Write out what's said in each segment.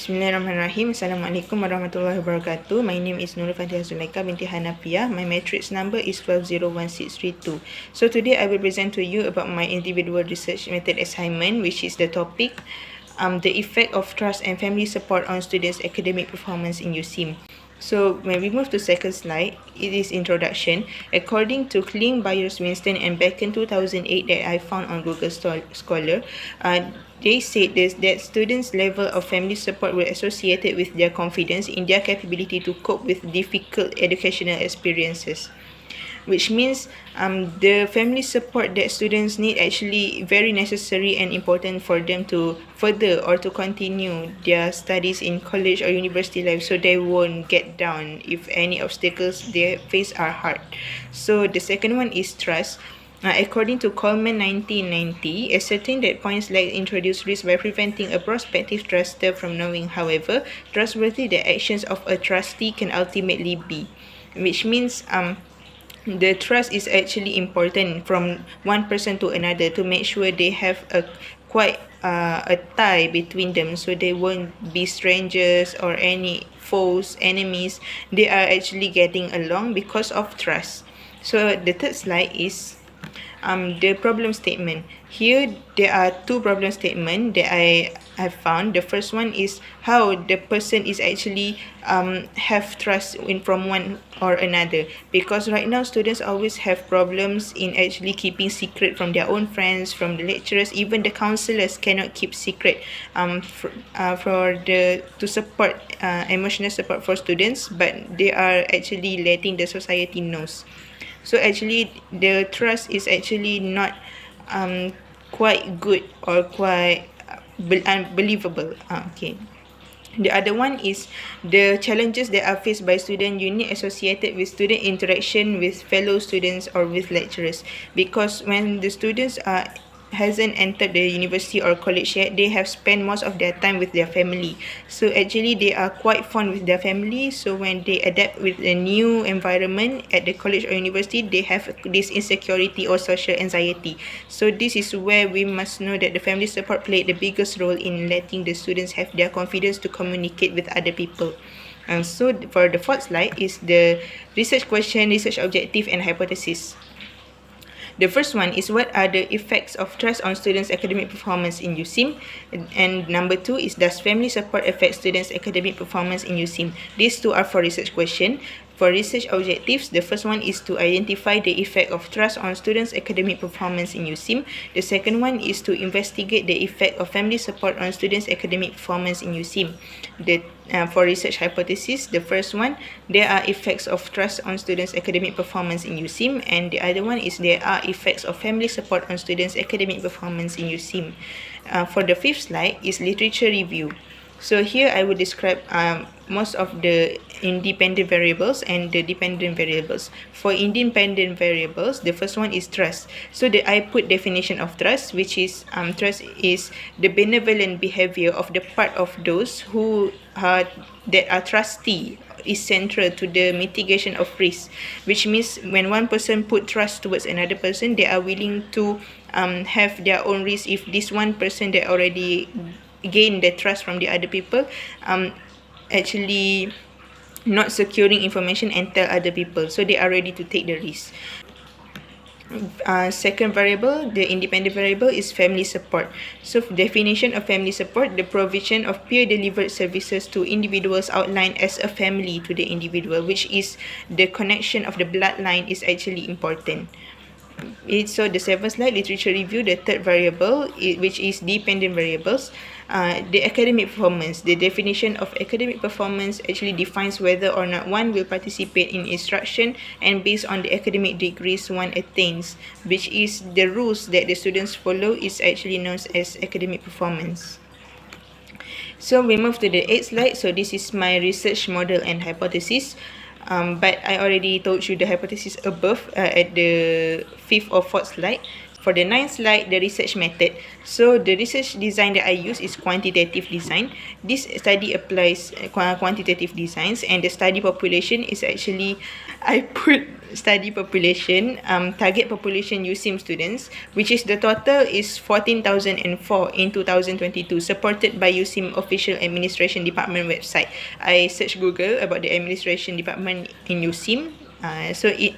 Bismillahirrahmanirrahim. Assalamualaikum warahmatullahi wabarakatuh. My name is Nurul Fatihah Zulaikha Binti Hanapiah. My matrix number is 12016332. So today I will present to you about my individual research method assignment, which is the topic the effect of trust and family support on students' academic performance in USIM. So when we move to second slide, it is introduction. According to Kling, Byers, Winston and Bacon 2008 that I found on Google Scholar, they said that students' level of family support were associated with their confidence in their capability to cope with difficult educational experiences, which means the family support that students need actually very necessary and important for them to further or to continue their studies in college or university life, so they won't get down if any obstacles they face are hard. So the second one is trust. According to Coleman 1990, ascertain that points like introduce risk by preventing a prospective truster from knowing, however, trustworthy the actions of a trustee can ultimately be, which means the trust is actually important from one person to another to make sure they have a tie between them, so they won't be strangers or any foes, enemies. They are actually getting along because of trust. So the third slide is the problem statement. Here there are two problem statements that I have found. The first one is how the person is actually have trust from one or another, because right now students always have problems in actually keeping secret from their own friends, from the lecturers, even the counselors cannot keep secret to support emotional support for students, but they are actually letting the society knows. So actually the trust is actually not quite good or quite unbelievable. Okay. The other one is the challenges that are faced by student unit associated with student interaction with fellow students or with lecturers, because when the students hasn't entered the university or college yet, they have spent most of their time with their family. So actually they are quite fond with their family. So when they adapt with a new environment at the college or university, they have this insecurity or social anxiety. So this is where we must know that the family support played the biggest role in letting the students have their confidence to communicate with other people. And so for the fourth slide is the research question, research objective and hypothesis. The first one is what are the effects of trust on students' academic performance in USIM, and number two is does family support affect students' academic performance in USIM. These two are for research question. For research objectives, the first one is to identify the effect of trust on students' academic performance in USIM. The second one is to investigate the effect of family support on students' academic performance in USIM. For research hypothesis, the first one, there are effects of trust on students' academic performance in USIM, and the other one is there are effects of family support on students' academic performance in USIM. For the fifth slide is literature review. So here I will describe most of the independent variables and the dependent variables. For independent variables, the first one is trust. So I put definition of trust, which is trust is the benevolent behavior of the part of those who that are trustee is central to the mitigation of risk, which means when one person put trust towards another person, they are willing to have their own risk if this one person that already gain the trust from the other people actually not securing information and tell other people, so they are ready to take the risk. Second variable, the independent variable, is family support. So definition of family support, the provision of peer delivered services to individuals outlined as a family to the individual, which is the connection of the bloodline is actually important. So the seventh slide, literature review, the third variable, which is dependent variables. The academic performance, the definition of academic performance actually defines whether or not one will participate in instruction and based on the academic degrees one attains, which is the rules that the students follow is actually known as academic performance. So we move to the eighth slide. So this is my research model and hypothesis. But I already told you the hypothesis above at the fifth or fourth slide. For the ninth slide, the research method. So the research design that I use is quantitative design. This study applies quantitative designs, and the study population is actually, I put study population, target population USIM students, which is the total is 14,004 in 2022, supported by USIM official administration department website. I searched Google about the administration department in USIM, so it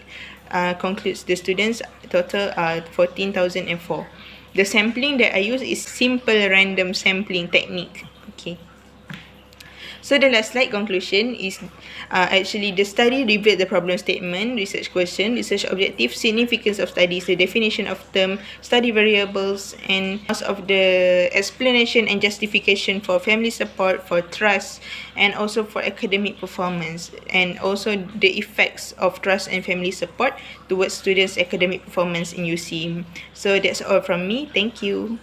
concludes the students total 14,004. The sampling that I use is simple random sampling technique. Okay. So the last slide conclusion is actually the study revealed the problem statement, research question, research objective, significance of studies, the definition of term, study variables, and most of the explanation and justification for family support, for trust, and also for academic performance, and also the effects of trust and family support towards students' academic performance in UCM. So that's all from me. Thank you.